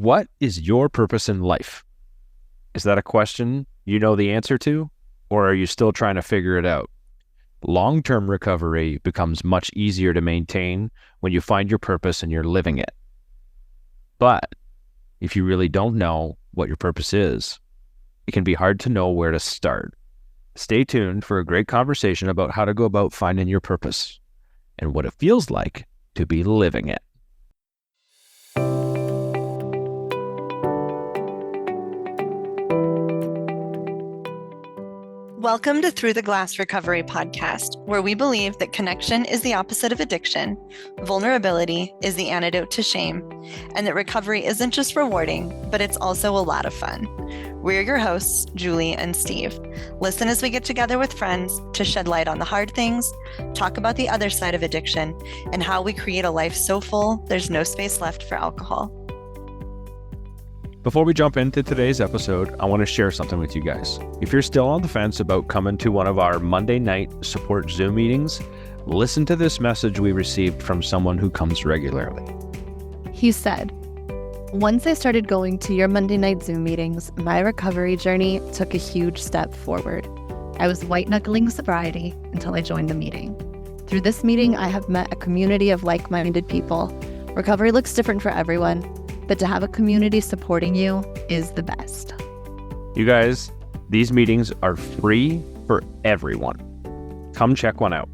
What is your purpose in life? Is that a question you know the answer to, or are you still trying to figure it out? Long-term recovery becomes much easier to maintain when you find your purpose and you're living it. But if you really don't know what your purpose is, it can be hard to know where to start. Stay tuned for a great conversation about how to go about finding your purpose and what it feels like to be living it. Welcome to Through the Glass Recovery podcast, where we believe that connection is the opposite of addiction, vulnerability is the antidote to shame, and that recovery isn't just rewarding, but it's also a lot of fun. We're your hosts, Julie and Steve. Listen as we get together with friends to shed light on the hard things, talk about the other side of addiction, and how we create a life so full there's no space left for alcohol. Before we jump into today's episode, I want to share something with you guys. If you're still on the fence about coming to one of our Monday night support Zoom meetings, listen to this message we received from someone who comes regularly. He said, "Once I started going to your Monday night Zoom meetings, my recovery journey took a huge step forward. I was white-knuckling sobriety until I joined the meeting. Through this meeting, I have met a community of like-minded people. Recovery looks different for everyone, but to have a community supporting you is the best." You guys, these meetings are free for everyone. Come check one out.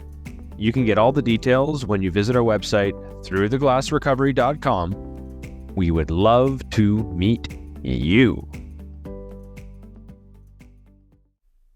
You can get all the details when you visit our website, throughtheglassrecovery.com. We would love to meet you.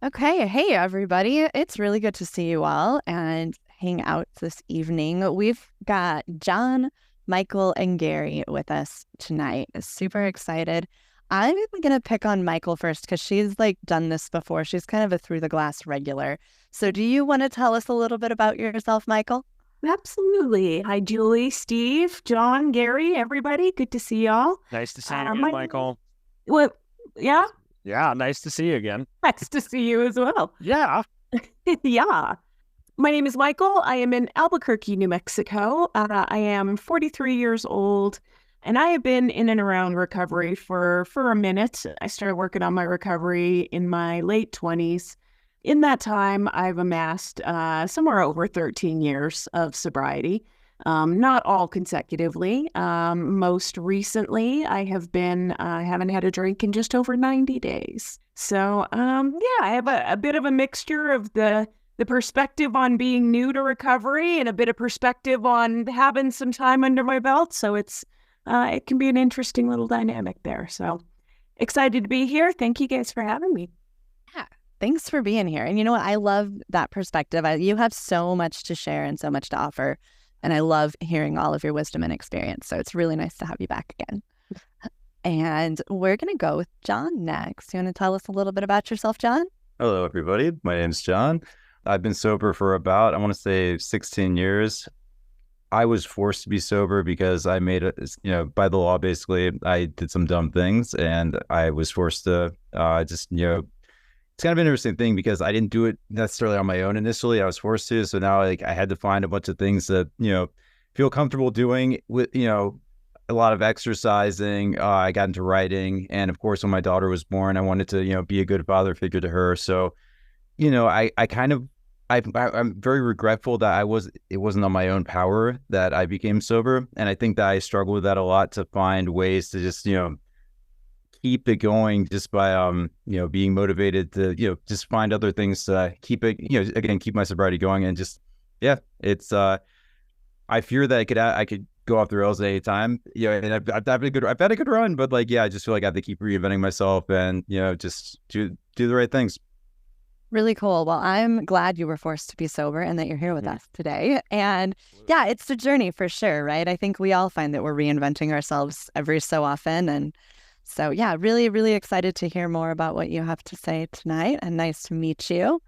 Okay, hey everybody. It's really good to see you all and hang out this evening. We've got John, Michael, and Gary with us tonight. Super excited. I'm going to pick on Michael first because she's done this before. She's kind of a Through the Glass regular. So do you want to tell us a little bit about yourself, Michael? Absolutely. Hi, Julie, Steve, John, Gary, everybody. Good to see y'all. Nice to see you again, Michael. Well, yeah? Yeah, nice to see you again. Nice to see you as well. Yeah. Yeah. My name is Michael. I am in Albuquerque, New Mexico. I am 43 years old, and I have been in and around recovery for a minute. I started working on my recovery in my late 20s. In that time, I've amassed somewhere over 13 years of sobriety, not all consecutively. Most recently, I haven't had a drink in just over 90 days. So, I have a bit of a mixture of the perspective on being new to recovery and a bit of perspective on having some time under my belt. So it can be an interesting little dynamic there. So excited to be here. Thank you guys for having me. Yeah, thanks for being here. And you know what? I love that perspective. You have so much to share and so much to offer. And I love hearing all of your wisdom and experience. So it's really nice to have you back again. And we're going to go with John next. You want to tell us a little bit about yourself, John? Hello, everybody. My name's John. I've been sober for about, I want to say 16 years. I was forced to be sober because I made it, by the law, basically, I did some dumb things and I was forced to it's kind of an interesting thing because I didn't do it necessarily on my own initially. I was forced to. So now I had to find a bunch of things that, feel comfortable doing with, a lot of exercising. I got into writing. And of course, when my daughter was born, I wanted to, be a good father figure to her. So I'm very regretful that it wasn't on my own power that I became sober. And I think that I struggle with that a lot to find ways to just, keep it going just by, being motivated to, just find other things to keep it, keep my sobriety going. And just, it's, I fear that I could go off the rails at any time. And I've had a good run, but I just feel like I have to keep reinventing myself and, just do the right things. Really cool. Well, I'm glad you were forced to be sober and that you're here with us today. And yeah, it's a journey for sure, right? I think we all find that we're reinventing ourselves every so often. And so, yeah, really, really excited to hear more about what you have to say tonight. And nice to meet you.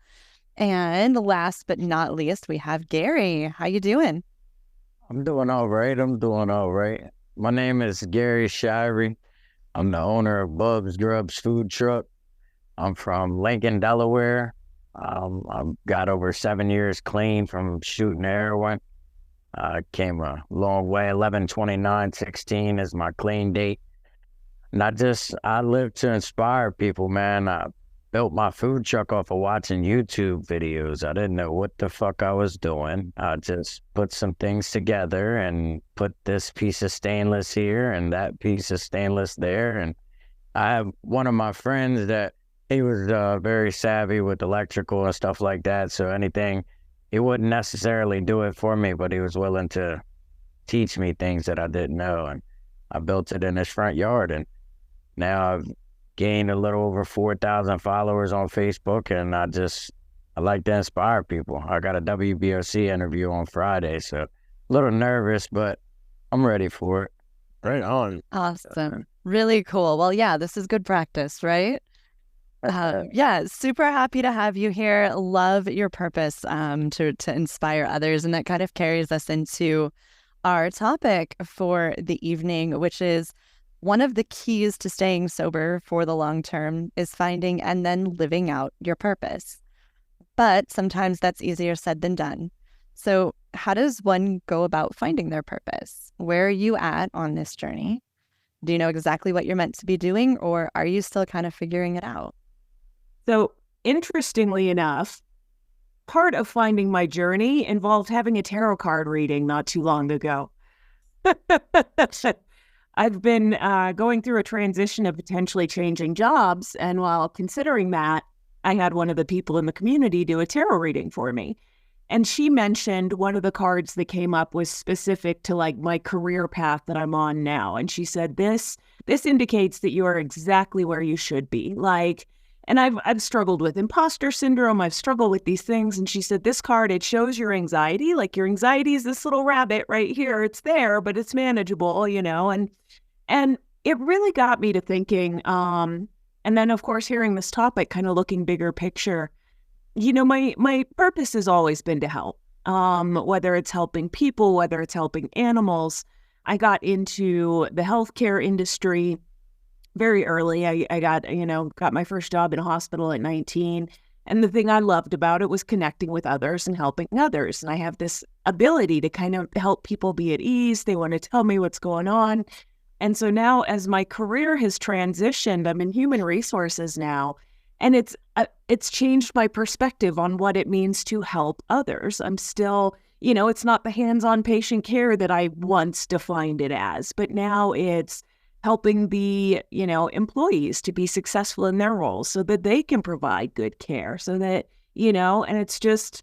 And last but not least, we have Gary. How you doing? I'm doing all right. My name is Gary Shirey. I'm the owner of Bub's Grubs Food Truck. I'm from Lincoln, Delaware. I've got over 7 years clean from shooting heroin. Came a long way. 11/29/16 is my clean date. And I live to inspire people, man. I built my food truck off of watching YouTube videos. I didn't know what the fuck I was doing. I just put some things together and put this piece of stainless here and that piece of stainless there. And I have one of my friends that he was very savvy with electrical and stuff like that. So anything, he wouldn't necessarily do it for me, but he was willing to teach me things that I didn't know. And I built it in his front yard. And now I've gained a little over 4,000 followers on Facebook, and I like to inspire people. I got a WBOC interview on Friday, so a little nervous, but I'm ready for it. Right on. Awesome. Really cool. Well, yeah, this is good practice, right? Yeah, super happy to have you here. Love your purpose to inspire others. And that kind of carries us into our topic for the evening, which is one of the keys to staying sober for the long term is finding and then living out your purpose. But sometimes that's easier said than done. So how does one go about finding their purpose? Where are you at on this journey? Do you know exactly what you're meant to be doing, or are you still kind of figuring it out? So interestingly enough, part of finding my journey involved having a tarot card reading not too long ago. I've been going through a transition of potentially changing jobs. And while considering that, I had one of the people in the community do a tarot reading for me. And she mentioned one of the cards that came up was specific to like my career path that I'm on now. And she said, this indicates that you are exactly where you should be. Like, and I've struggled with imposter syndrome. I've struggled with these things. And she said, this card, it shows your anxiety. Like your anxiety is this little rabbit right here. It's there, but it's manageable, you know? And it really got me to thinking, and then of course, hearing this topic, kind of looking bigger picture, you know, my purpose has always been to help, whether it's helping people, whether it's helping animals. I got into the healthcare industry very early. I got my first job in a hospital at 19. And the thing I loved about it was connecting with others and helping others. And I have this ability to kind of help people be at ease. They want to tell me what's going on. And so now as my career has transitioned, I'm in human resources now, and it's changed my perspective on what it means to help others. I'm still, you know, it's not the hands-on patient care that I once defined it as, but now it's helping the, you know, employees to be successful in their roles so that they can provide good care so that, you know, and it's just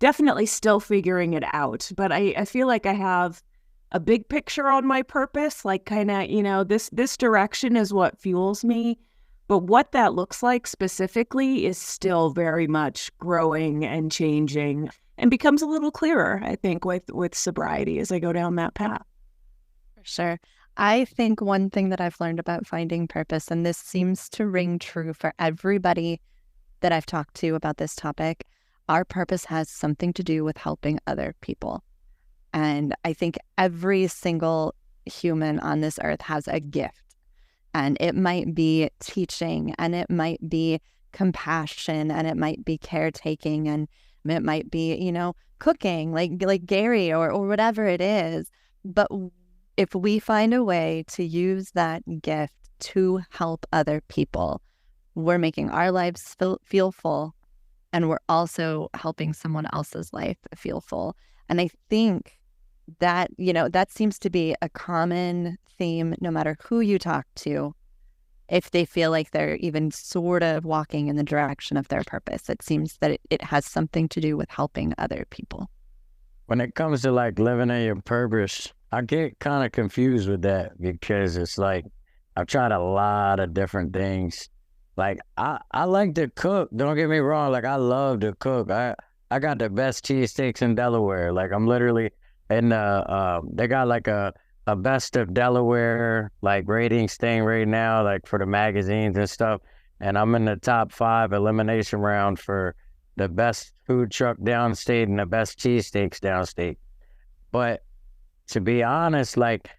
definitely still figuring it out. But I feel like I have a big picture on my purpose, like kind of, you know, this direction is what fuels me. But what that looks like specifically is still very much growing and changing and becomes a little clearer, I think, with sobriety as I go down that path. For sure. I think one thing that I've learned about finding purpose, and this seems to ring true for everybody that I've talked to about this topic, our purpose has something to do with helping other people. And I think every single human on this earth has a gift. And it might be teaching, and it might be compassion, and it might be caretaking, and it might be, you know, cooking like Gary or whatever it is. But if we find a way to use that gift to help other people, we're making our lives feel full, and we're also helping someone else's life feel full. And I think that, you know, that seems to be a common theme no matter who you talk to. If they feel like they're even sort of walking in the direction of their purpose, it seems that it has something to do with helping other people. When it comes to like living in your purpose, I get kind of confused with that because it's like I've tried a lot of different things. Like I like to cook. Don't get me wrong. Like I love to cook. I got the best cheesesteaks in Delaware. Like I'm literally in they got like a best of Delaware like ratings thing right now, like for the magazines and stuff. And I'm in the top 5 elimination round for the best food truck downstate and the best cheesesteaks downstate. But to be honest, like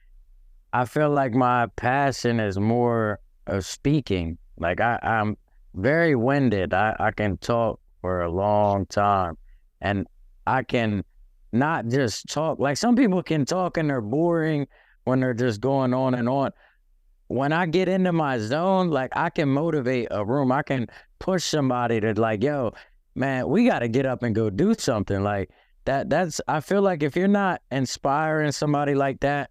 I feel like my passion is more of speaking. Like I'm very winded. I can talk for a long time, and I can not just talk. Like some people can talk and they're boring when they're just going on and on. when I get into my zone, like I can motivate a room. I can push somebody to like, yo, man, we got to get up and go do something like that. I feel like if you're not inspiring somebody like that,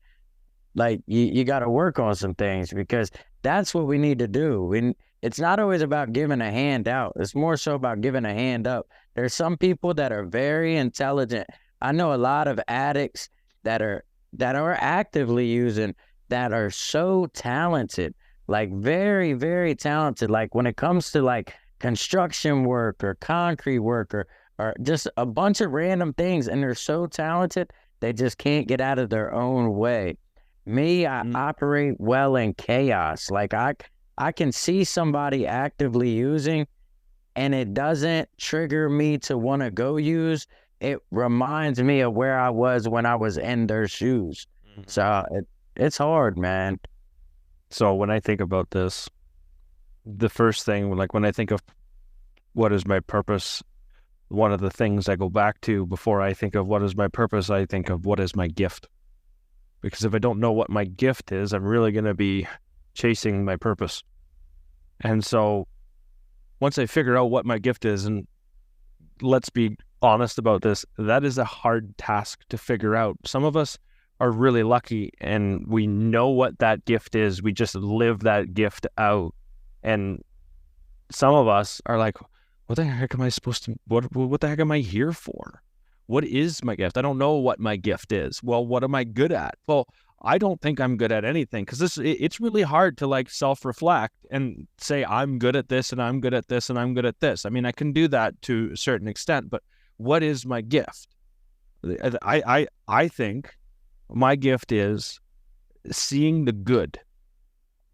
like you got to work on some things, because that's what we need to do. It's not always about giving a hand out. It's more so about giving a hand up. There's some people that are very intelligent. I know a lot of addicts that are actively using, that are so talented, like very, very talented. Like when it comes to like construction work or concrete work or just a bunch of random things, and they're so talented, they just can't get out of their own way. Me, I operate well in chaos. Like I can see somebody actively using, and it doesn't trigger me to want to go use. It reminds me of where I was when I was in their shoes. So it's hard, man. So when I think about this, the first thing, like when I think of what is my purpose, one of the things I go back to before I think of what is my purpose, I think of what is my gift. Because if I don't know what my gift is, I'm really going to be chasing my purpose. And so once I figure out what my gift is, and let's be honest about this, that is a hard task to figure out. Some of us are really lucky and we know what that gift is. We just live that gift out. And some of us are like, what the heck am I supposed to, what the heck am I here for? What is my gift? I don't know what my gift is. Well, what am I good at? Well, I don't think I'm good at anything, because it's really hard to like self-reflect and say I'm good at this and I'm good at this and I'm good at this. I mean, I can do that to a certain extent, but what is my gift? I think my gift is seeing the good.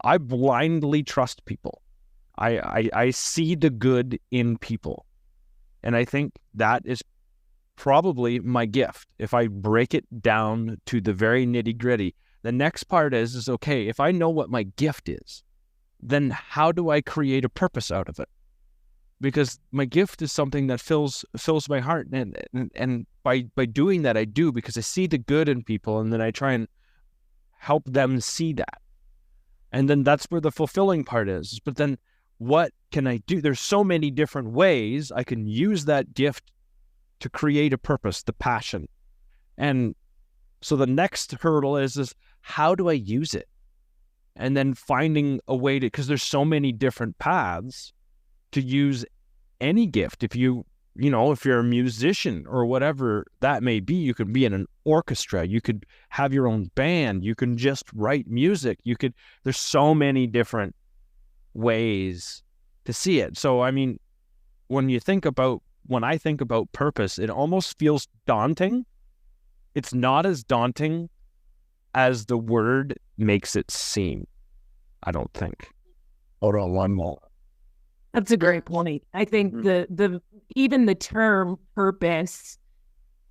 I blindly trust people. I see the good in people. And I think that is probably my gift. If I break it down to the very nitty gritty, the next part is okay, if I know what my gift is, then how do I create a purpose out of it? Because my gift is something that fills my heart, and by doing that, I do, because I see the good in people, and then I try and help them see that. And then that's where the fulfilling part is. But then what can I do? There's so many different ways I can use that gift to create a purpose, the passion. And so the next hurdle is how do I use it? And then finding a way to, because there's so many different paths to use any gift. If you're a musician or whatever that may be, you could be in an orchestra, you could have your own band, you can just write music, there's so many different ways to see it. So, I mean, when I think about purpose, it almost feels daunting. It's not as daunting as the word makes it seem, I don't think. Hold on one more. That's a great point. I think even the term purpose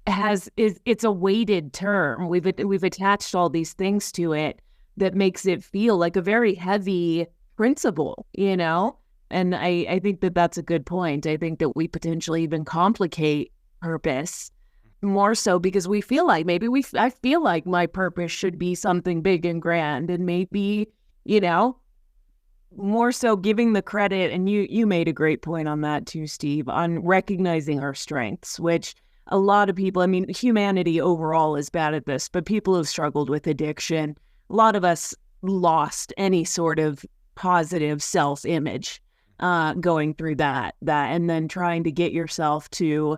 it's a weighted term. We've attached all these things to it that makes it feel like a very heavy principle, And I think that that's a good point. I think that we potentially even complicate purpose more so because we feel like I feel like my purpose should be something big and grand, and maybe, more so giving the credit. And you made a great point on that too, Steve, on recognizing our strengths, which a lot of people, I mean, humanity overall is bad at this, but people who've struggled with addiction, a lot of us lost any sort of positive self-image going through that, and then trying to get yourself to,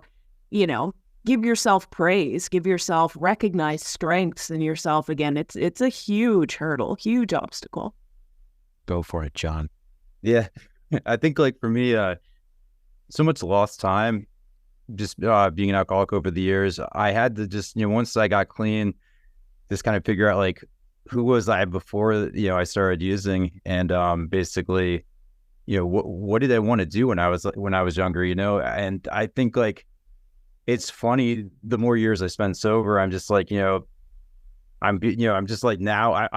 give yourself praise, give yourself recognized strengths in yourself again. It's a huge hurdle, huge obstacle. Go for it, John. Yeah. I think like for me, so much lost time, just being an alcoholic over the years. I had to just, once I got clean, just kind of figure out like, who was I before, I started using, and basically, what did I want to do when I was younger, and I think like, it's funny, the more years I spend sober, I'm just like, I'm just like, now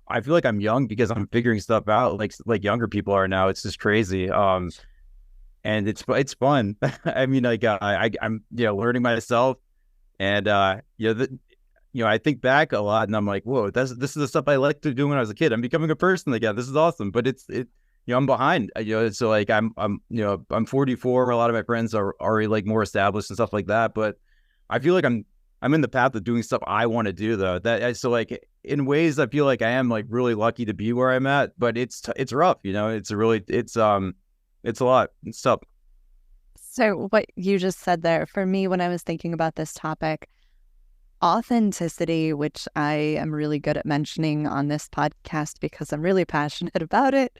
I feel like I'm young because I'm figuring stuff out like younger people are now. It's just crazy. And it's fun. I mean, like I'm learning myself, and I think back a lot and I'm like, whoa, this is the stuff I liked to do when I was a kid. I'm becoming a person again. This is awesome. But I'm behind, so like I'm 44. A lot of my friends are already like more established and stuff like that. But I feel like I'm in the path of doing stuff I want to do though. So like in ways I feel like I am like really lucky to be where I'm at, but it's rough, it's a lot. It's tough. So what you just said there, for me, when I was thinking about this topic, authenticity, which I am really good at mentioning on this podcast because I'm really passionate about it,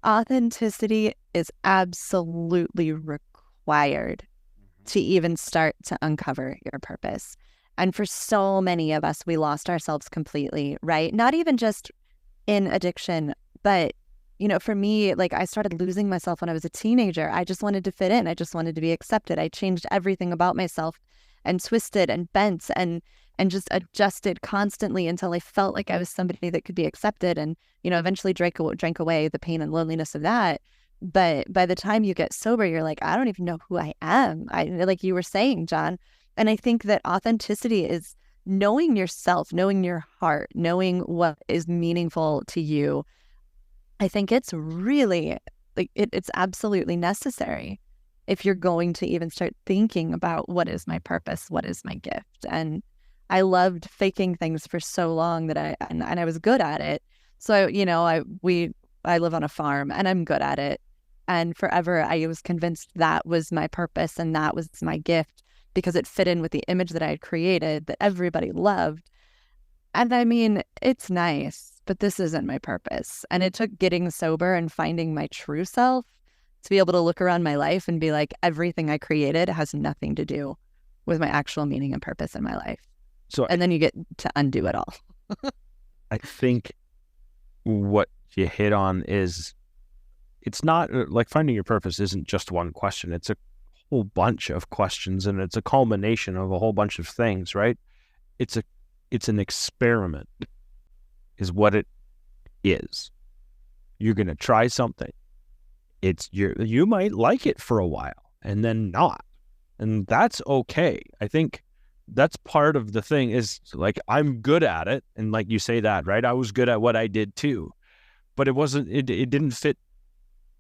authenticity is absolutely required to even start to uncover your purpose. And for so many of us, we lost ourselves completely, right? Not even just in addiction, but for me, like I started losing myself when I was a teenager. I just wanted to fit in. I just wanted to be accepted. I changed everything about myself and twisted and bent and just adjusted constantly until I felt like I was somebody that could be accepted, and eventually drank away the pain and loneliness of that. But by the time you get sober, you're like, I don't even know who I am. Like you were saying, John. And I think that authenticity is knowing yourself, knowing your heart, knowing what is meaningful to you. I think it's really like it's absolutely necessary if you're going to even start thinking about what is my purpose, what is my gift. And I loved faking things for so long that I was good at it. So I live on a farm and I'm good at it. And forever I was convinced that was my purpose and that was my gift because it fit in with the image that I had created that everybody loved. And I mean, it's nice, but this isn't my purpose. And it took getting sober and finding my true self to be able to look around my life and be like, everything I created has nothing to do with my actual meaning and purpose in my life. And then you get to undo it all. I think what you hit on is it's not like finding your purpose isn't just one question. It's a whole bunch of questions, and it's a culmination of a whole bunch of things, right? It's an experiment is what it is. You're going to try something. You might like it for a while and then not. And that's okay. I think that's part of the thing is like, I'm good at it. And like you say that, right? I was good at what I did too, but it didn't fit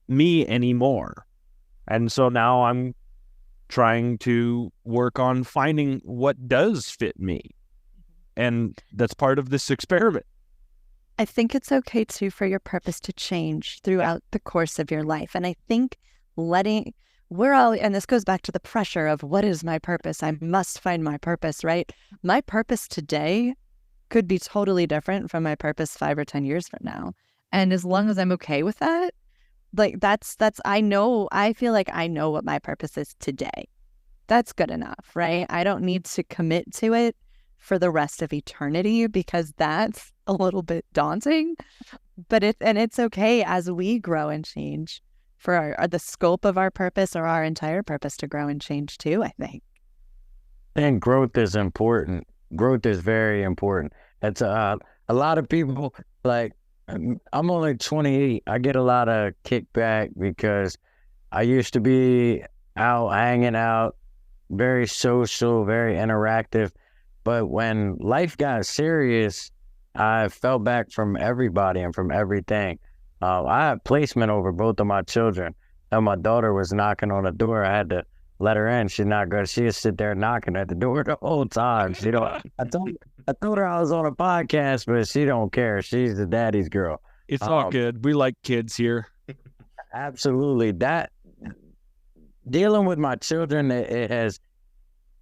me anymore. And so now I'm trying to work on finding what does fit me. And that's part of this experiment. I think it's okay too for your purpose to change throughout the course of your life. And I think and this goes back to the pressure of what is my purpose? I must find my purpose, right? My purpose today could be totally different from my purpose 5 or 10 years from now. And as long as I'm okay with that, like I feel like I know what my purpose is today. That's good enough, right? I don't need to commit to it for the rest of eternity because that's a little bit daunting. But it's okay as we grow and change for the scope of our purpose or our entire purpose to grow and change too, I think. And growth is important. Growth is very important. It's a lot of people, like, I'm only 28. I get a lot of kickback because I used to be out hanging out, very social, very interactive. But when life got serious, I fell back from everybody and from everything. I had placement over both of my children. And my daughter was knocking on the door. I had to let her in. She's not good. She just sit there knocking at the door the whole time. I told her I was on a podcast, but she don't care. She's the daddy's girl. It's all good. We like kids here. Absolutely. That dealing with my children, it has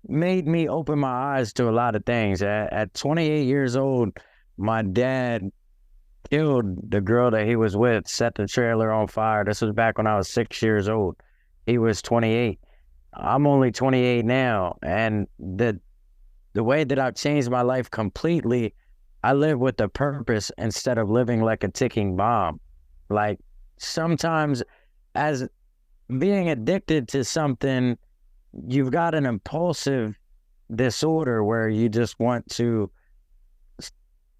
made me open my eyes to a lot of things. At 28 years old, my dad killed the girl that he was with, set the trailer on fire. This was back when I was 6 years old. He was 28. I'm only 28 now. And the way that I've changed my life completely, I live with a purpose instead of living like a ticking bomb. Like sometimes as being addicted to something, you've got an impulsive disorder where you just want to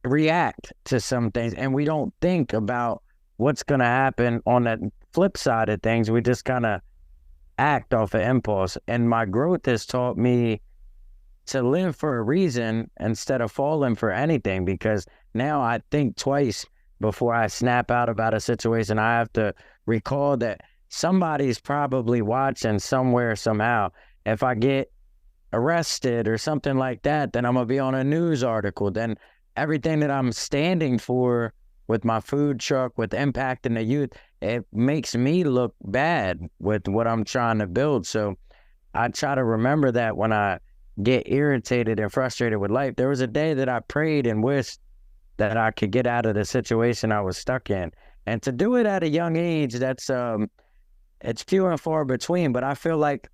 react to some things, and we don't think about what's going to happen on that flip side of things. We just kind of act off of impulse. And my growth has taught me to live for a reason instead of falling for anything, because now I think twice before I snap out about a situation. I have to recall that somebody's probably watching somewhere, somehow. If I get arrested or something like that, then I'm going to be on a news article. Then everything that I'm standing for with my food truck, with impacting the youth, it makes me look bad with what I'm trying to build. So I try to remember that when I get irritated and frustrated with life. There was a day that I prayed and wished that I could get out of the situation I was stuck in. And to do it at a young age, that's it's few and far between. But I feel like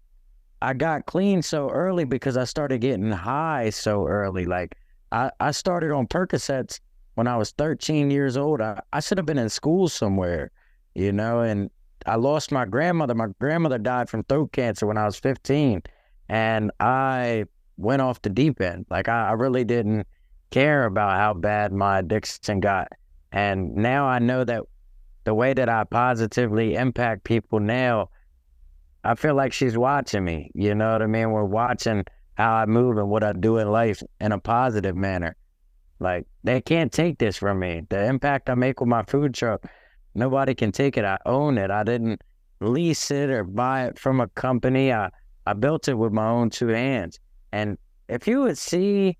I got clean so early because I started getting high so early. Like I started on Percocets when I was 13 years old. I should have been in school somewhere, and I lost my grandmother. My grandmother died from throat cancer when I was 15, and I went off the deep end. Like I really didn't care about how bad my addiction got. And now I know that the way that I positively impact people now, I feel like she's watching me. You know what I mean? We're watching how I move and what I do in life in a positive manner. Like, they can't take this from me. The impact I make with my food truck, nobody can take it. I own it. I didn't lease it or buy it from a company. I built it with my own two hands. And if you would see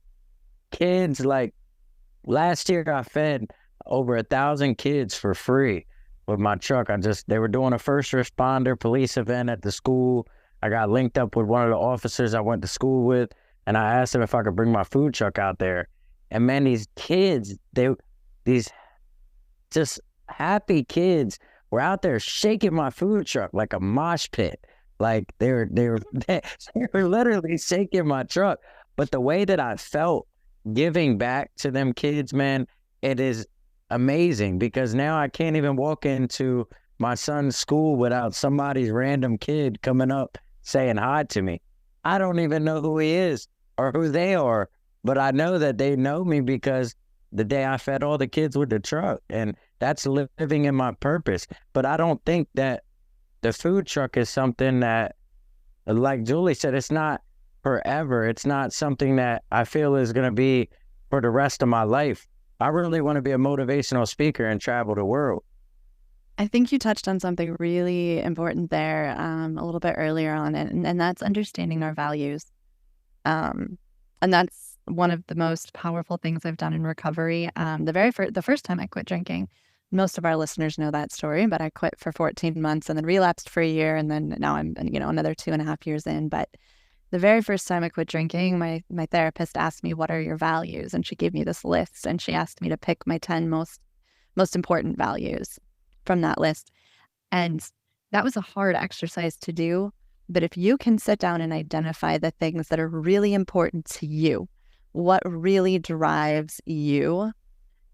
kids, like last year I fed over 1,000 kids for free with my truck. They were doing a first responder police event at the school. I got linked up with one of the officers I went to school with, and I asked him if I could bring my food truck out there. And man, these kids, these just happy kids were out there shaking my food truck like a mosh pit. Like they were literally shaking my truck. But the way that I felt giving back to them kids, man, it is amazing, because now I can't even walk into my son's school without somebody's random kid coming up saying hi to me. I don't even know who he is or who they are, but I know that they know me because the day I fed all the kids with the truck, and that's living in my purpose. But I don't think that the food truck is something that, like Julie said, it's not forever. It's not something that I feel is going to be for the rest of my life. I really want to be a motivational speaker and travel the world. I think you touched on something really important there a little bit earlier on, and that's understanding our values. And that's one of the most powerful things I've done in recovery. The first time I quit drinking, most of our listeners know that story, but I quit for 14 months and then relapsed for a year, and then now I'm another 2.5 years in. But the very first time I quit drinking, my therapist asked me, "What are your values?" And she gave me this list, and she asked me to pick my 10 most important values from that list. And that was a hard exercise to do. But if you can sit down and identify the things that are really important to you, what really drives you,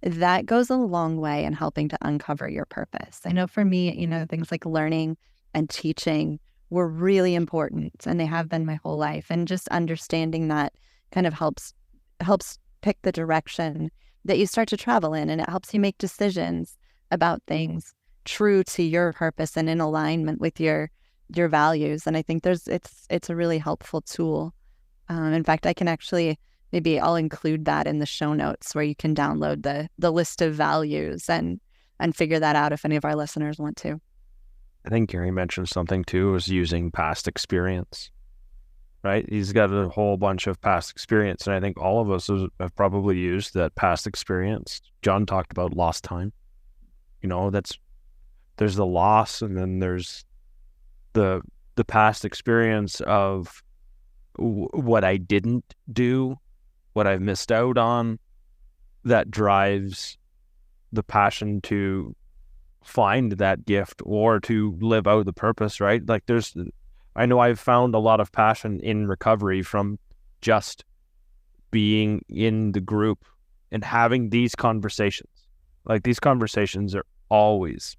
that goes a long way in helping to uncover your purpose. I know for me, things like learning and teaching were really important, and they have been my whole life. And just understanding that kind of helps pick the direction that you start to travel in, and it helps you make decisions about things true to your purpose and in alignment with your values. And I think it's a really helpful tool. In fact, I can actually, maybe I'll include that in the show notes where you can download the list of values and figure that out if any of our listeners want to. I think Gary mentioned something too, is using past experience, right? He's got a whole bunch of past experience, and I think all of us have probably used that past experience. John talked about lost time. There's the loss, and then there's the past experience of what I didn't do, what I've missed out on, that drives the passion to find that gift or to live out the purpose, right? Like I know I've found a lot of passion in recovery from just being in the group and having these conversations. Like, these conversations are always,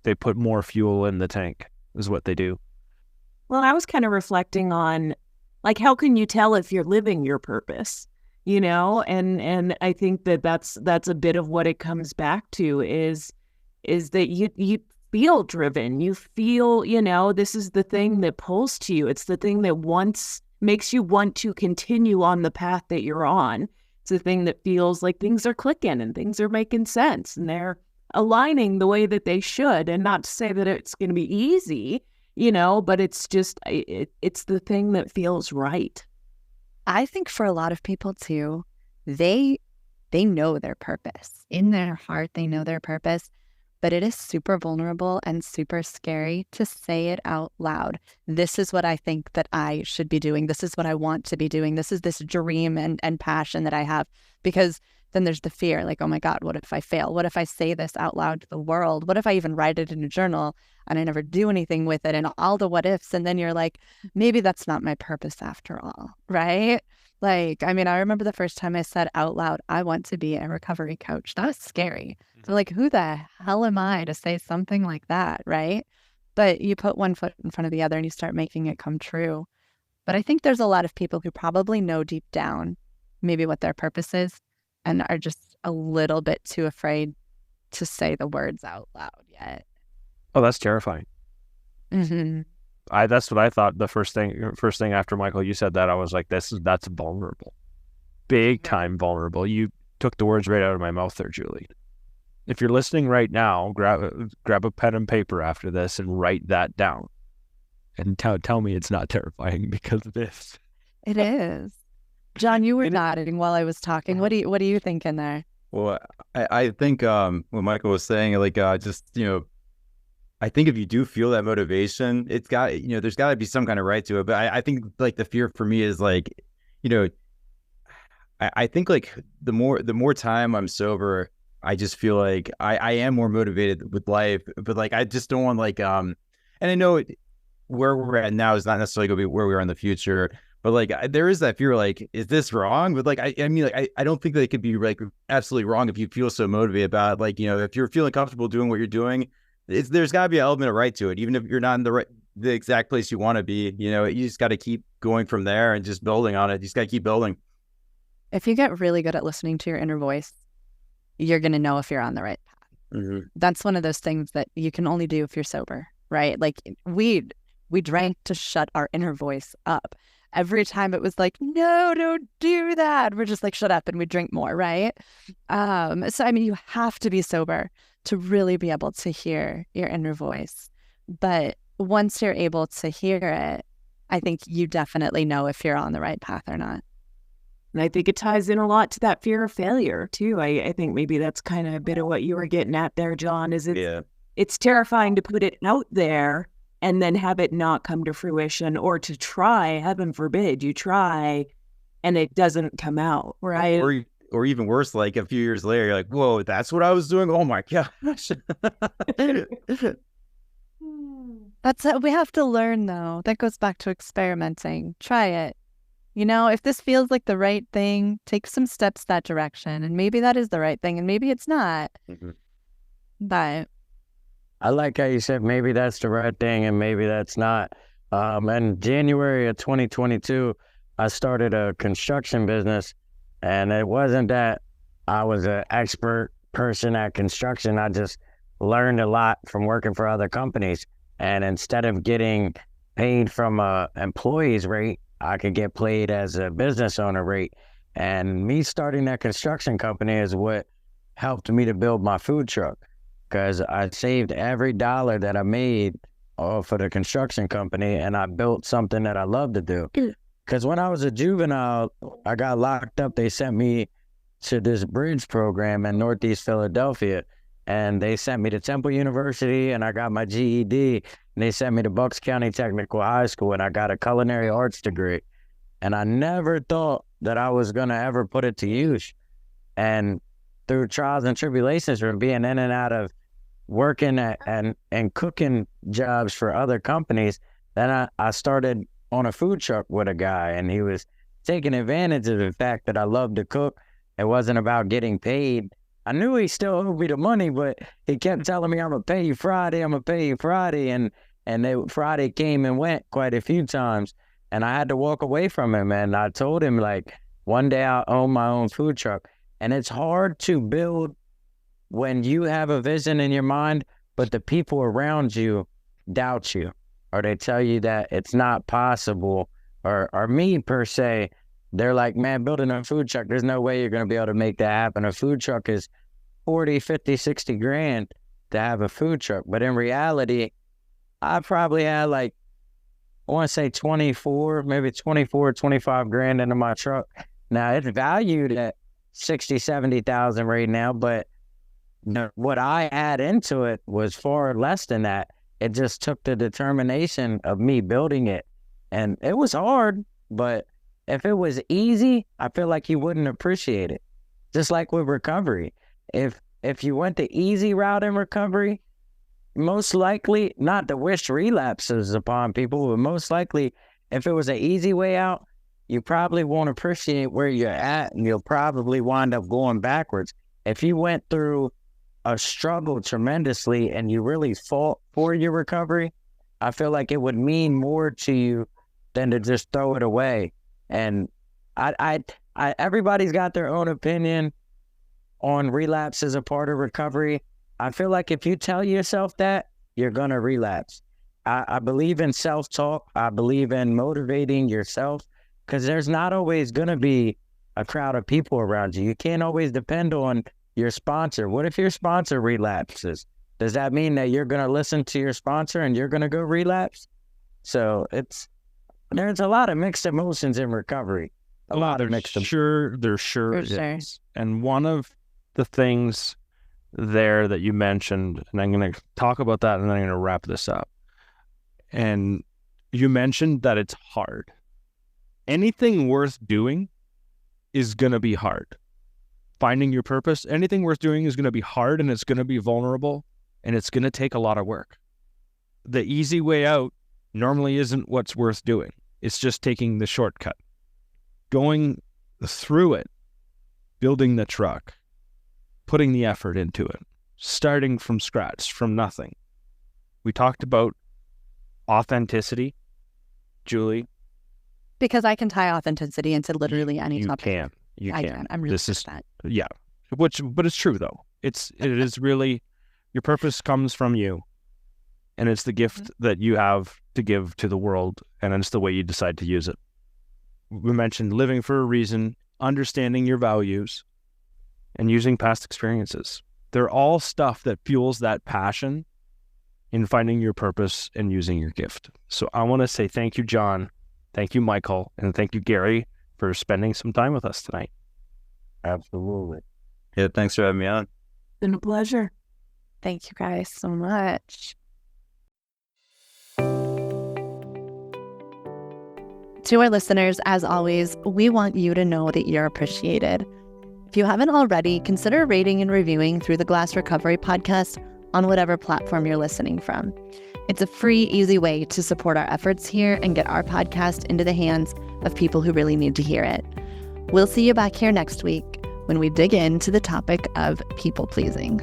they put more fuel in the tank, is what they do. Well, I was kind of reflecting on, like, how can you tell if you're living your purpose? And I think that's a bit of what it comes back to is that you feel driven. You feel, this is the thing that pulls to you. It's the thing that makes you want to continue on the path that you're on. It's a thing that feels like things are clicking and things are making sense and they're aligning the way that they should. And not to say that it's going to be easy, but it's just, it's the thing that feels right. I think for a lot of people too, they know their purpose. In their heart, they know their purpose, but it is super vulnerable and super scary to say it out loud. This is what I think that I should be doing. This is what I want to be doing. This is this dream and passion that I have. Because then there's the fear, like, oh my God, what if I fail? What if I say this out loud to the world? What if I even write it in a journal and I never do anything with it, and all the what ifs? And then you're like, maybe that's not my purpose after all, right? Like, I mean, I remember the first time I said out loud, I want to be a recovery coach. That was scary. So like, who the hell am I to say something like that, right? But you put one foot in front of the other and you start making it come true. But I think there's a lot of people who probably know deep down maybe what their purpose is and are just a little bit too afraid to say the words out loud yet. Oh, that's terrifying. Mm-hmm. That's what I thought. The first thing after Michael, you said that, I was like, that's vulnerable, big time vulnerable. You took the words right out of my mouth there, Julie. If you're listening right now, grab a pen and paper after this and write that down, and tell me it's not terrifying, because it is. It is. John, you were nodding while I was talking. What are you thinking there? Well, I think what Michael was saying, like, I think if you do feel that motivation, it's got, there's got to be some kind of right to it. But I think like the fear for me is like, I think like the more time I'm sober, I just feel like I am more motivated with life. But like, I just don't want like, and I know where we're at now is not necessarily going to be where we are in the future. But like, there is that fear, like, is this wrong? But like, I mean, like, I don't think that it could be like absolutely wrong if you feel so motivated about it. Like, if you're feeling comfortable doing what you're doing, there's got to be an element of right to it, even if you're not in the exact place you want to be. You just got to keep going from there and just building on it. You just got to keep building. If you get really good at listening to your inner voice, you're going to know if you're on the right path. Mm-hmm. That's one of those things that you can only do if you're sober, right? Like we drank to shut our inner voice up. Every time it was like, no, don't do that. We're just like, shut up, and we drink more, right? So, I mean, you have to be sober to really be able to hear your inner voice. But once you're able to hear it, I think you definitely know if you're on the right path or not. And I think it ties in a lot to that fear of failure, too. I think maybe that's kind of a bit of what you were getting at there, John, is it's terrifying to put it out there and then have it not come to fruition, or to try, heaven forbid, you try and it doesn't come out, right? Or even worse, like a few years later, you're like, whoa, that's what I was doing? Oh my gosh. That's it. We have to learn, though. That goes back to experimenting. Try it. If this feels like the right thing, take some steps that direction. And maybe that is the right thing, and maybe it's not. Mm-hmm. But I like how you said maybe that's the right thing and maybe that's not. In January of 2022, I started a construction business, and it wasn't that I was an expert person at construction. I just learned a lot from working for other companies. And instead of getting paid from a employee's rate, I could get paid as a business owner rate. And me starting that construction company is what helped me to build my food truck, because I saved every dollar that I made for the construction company, and I built something that I love to do. Because when I was a juvenile, I got locked up. They sent me to this bridge program in Northeast Philadelphia, and they sent me to Temple University, and I got my GED, and they sent me to Bucks County Technical High School, and I got a culinary arts degree. And I never thought that I was going to ever put it to use. And through trials and tribulations, from being in and out of working and cooking jobs for other companies, then I started on a food truck with a guy, and he was taking advantage of the fact that I loved to cook. It wasn't about getting paid. I knew he still owed me the money, but he kept telling me, I'm going to pay you Friday, I'm going to pay you Friday. And Friday came and went quite a few times, and I had to walk away from him. And I told him, like, one day I'll own my own food truck. And it's hard to build when you have a vision in your mind, but the people around you doubt you, or they tell you that it's not possible, or me per se, they're like, man, building a food truck, there's no way you're going to be able to make that happen. A food truck is 40, 50, 60 grand to have a food truck. But in reality, I probably had like, I want to say 25 grand into my truck. Now it's valued at 60, 70,000 right now, but what I add into it was far less than that. It just took the determination of me building it. And it was hard, but if it was easy, I feel like you wouldn't appreciate it. Just like with recovery. If you went the easy route in recovery, most likely, not to wish relapses upon people, but most likely, if it was an easy way out, you probably won't appreciate where you're at, and you'll probably wind up going backwards. If you went through a struggle tremendously and you really fought for your recovery, I feel like it would mean more to you than to just throw it away. And everybody's got their own opinion on relapse as a part of recovery. I feel like if you tell yourself that, you're going to relapse. I believe in self-talk. I believe in motivating yourself, because there's not always going to be a crowd of people around you. You can't always depend on your sponsor. What if your sponsor relapses? Does that mean that you're going to listen to your sponsor and you're going to go relapse? So there's a lot of mixed emotions in recovery. A lot of mixed emotions. There sure is. And one of the things there that you mentioned, and I'm going to talk about that and then I'm going to wrap this up. And you mentioned that it's hard. Anything worth doing is going to be hard. Finding your purpose, anything worth doing is going to be hard, and it's going to be vulnerable, and it's going to take a lot of work. The easy way out normally isn't what's worth doing. It's just taking the shortcut. Going through it, building the truck, putting the effort into it, starting from scratch, from nothing. We talked about authenticity, Julie. Because I can tie authenticity into literally any topic. You can. I'm really good at that. Yeah. But it's true though. It is really, your purpose comes from you, and it's the gift that you have to give to the world, and it's the way you decide to use it. We mentioned living for a reason, understanding your values, and using past experiences. They're all stuff that fuels that passion in finding your purpose and using your gift. So I want to say thank you, John. Thank you, Michael. And thank you, Gary, for spending some time with us tonight. Absolutely. Yeah, thanks for having me on. Been a pleasure. Thank you guys so much. To our listeners, as always, we want you to know that you're appreciated. If you haven't already, consider rating and reviewing through the Glass Recovery podcast on whatever platform you're listening from. It's a free, easy way to support our efforts here and get our podcast into the hands of people who really need to hear it. We'll see you back here next week when we dig into the topic of people pleasing.